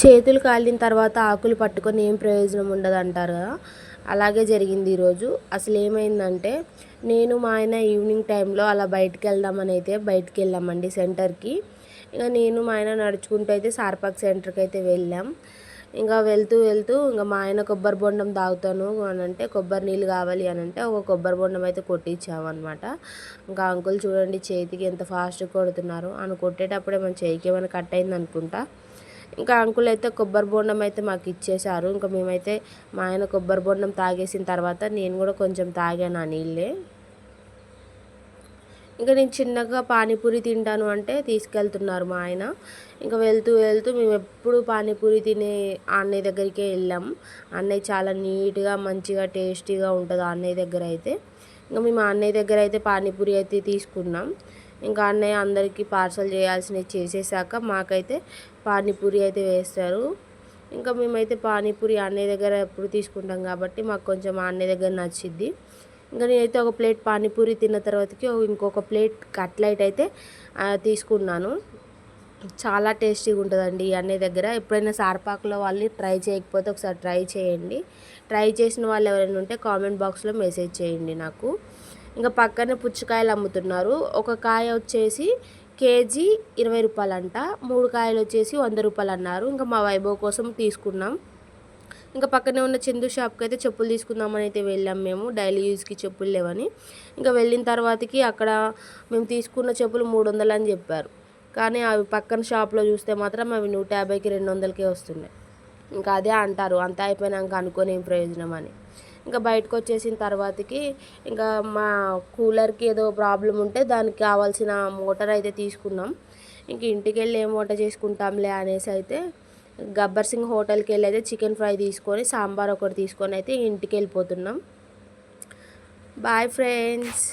చేతులు కాలిన తర్వాత ఆకులు పట్టుకొని ఏం ప్రయోజనం ఉండదు అంటారు కదా, అలాగే జరిగింది ఈరోజు. అసలు ఏమైందంటే, నేను మా ఆయన ఈవినింగ్ టైంలో అలా బయటికి వెళ్ళామండి సెంటర్కి. ఇక నేను మా ఆయన నడుచుకుంటూ అయితే సార్పాక్ సెంటర్కి అయితే వెళ్ళాం. ఇంకా వెళ్తూ వెళ్తూ ఇంకా మా ఆయన కొబ్బరి బొండం తాగుతాను అని అంటే, కొబ్బరి నీళ్ళు కావాలి అని అంటే ఒక కొబ్బరి బొండం అయితే కొట్టించామన్నమాట. ఇంకా అంకుల్ చూడండి చేతికి ఎంత ఫాస్ట్గా కొడుతున్నారు. అని కొట్టేటప్పుడే మన చేయికి ఏమైనా కట్ అయింది అనుకుంటా. ఇంకా అంకుల్ అయితే కొబ్బరి బొండం అయితే మాకు ఇచ్చేశారు. ఇంకా మేమైతే మా ఆయన కొబ్బరి బొండం తాగేసిన తర్వాత నేను కూడా కొంచెం తాగాను ఆ నీళ్ళే. ఇంకా నేను చిన్నగా పానీపూరి తింటాను అంటే తీసుకెళ్తున్నారు మా ఆయన. ఇంకా వెళ్తూ వెళ్తూ మేము ఎప్పుడు పానీపూరి తినే అన్నయ్య దగ్గరికే వెళ్ళాం. అన్నయ్య చాలా నీట్గా మంచిగా టేస్టీగా ఉంటుంది ఆ అన్నయ్య దగ్గర అయితే. ఇంకా మేము అన్నయ్య దగ్గర అయితే పానీపూరి అయితే తీసుకున్నాం. ఇంకా అన్నయ్య అందరికీ పార్సల్ చేయాల్సినవి చేసేసాక మాకైతే పానీపూరి అయితే వేస్తారు. ఇంకా మేమైతే పానీపూరి అన్నయ్య దగ్గర ఎప్పుడు తీసుకుంటాం కాబట్టి మాకు కొంచెం అన్నయ్య దగ్గర నచ్చిద్ది. ఇంకా నేనైతే ఒక ప్లేట్ పానీపూరి తిన్న తర్వాతకి ఇంకొక ప్లేట్ కట్లెట్ అయితే తీసుకున్నాను. చాలా టేస్టీగా ఉంటుందండి ఈ అన్నయ్య దగ్గర. ఎప్పుడైనా సార్పాక్లో వాళ్ళు ట్రై చేయకపోతే ఒకసారి ట్రై చేయండి. ట్రై చేసిన వాళ్ళు ఎవరైనా ఉంటే కామెంట్ బాక్స్లో మెసేజ్ చేయండి నాకు. ఇంకా పక్కనే పుచ్చకాయలు అమ్ముతున్నారు. ఒక కాయ వచ్చేసి కేజీ 20 రూపాయలంట, 3 కాయలు వచ్చేసి 100 రూపాయలు అన్నారు. ఇంకా మా వైభవ్ కోసం తీసుకున్నాం. ఇంకా పక్కనే ఉన్న చందు షాప్కి అయితే చెప్పులు తీసుకుందామని అయితే వెళ్ళాం మేము. డైలీ యూజ్కి చెప్పులు లేవని. ఇంకా వెళ్ళిన తర్వాతకి అక్కడ మేము తీసుకున్న చెప్పులు 300 అని చెప్పారు. కానీ అవి పక్కన షాప్లో చూస్తే మాత్రం అవి 150కి 200కే వస్తున్నాయి. ఇంకా అదే అంటారు అంతా అయిపోయినాక అనుకొని ఏం ప్రయోజనం అని. ఇంకా బయటకు వచ్చేసిన తర్వాతకి ఇంకా మా కూలర్కి ఏదో ప్రాబ్లం ఉంటే దానికి కావాల్సిన మోటార్ అయితే తీసుకున్నాం. ఇంక ఇంటికి వెళ్ళి ఏం వంట చేసుకుంటాంలే అనేసి అయితే గబ్బర్ సింగ్ హోటల్కి వెళ్ళి అయితే చికెన్ ఫ్రై తీసుకొని సాంబార్ ఒకటి తీసుకొని అయితే ఇంటికి వెళ్ళిపోతున్నాం. Bye friends.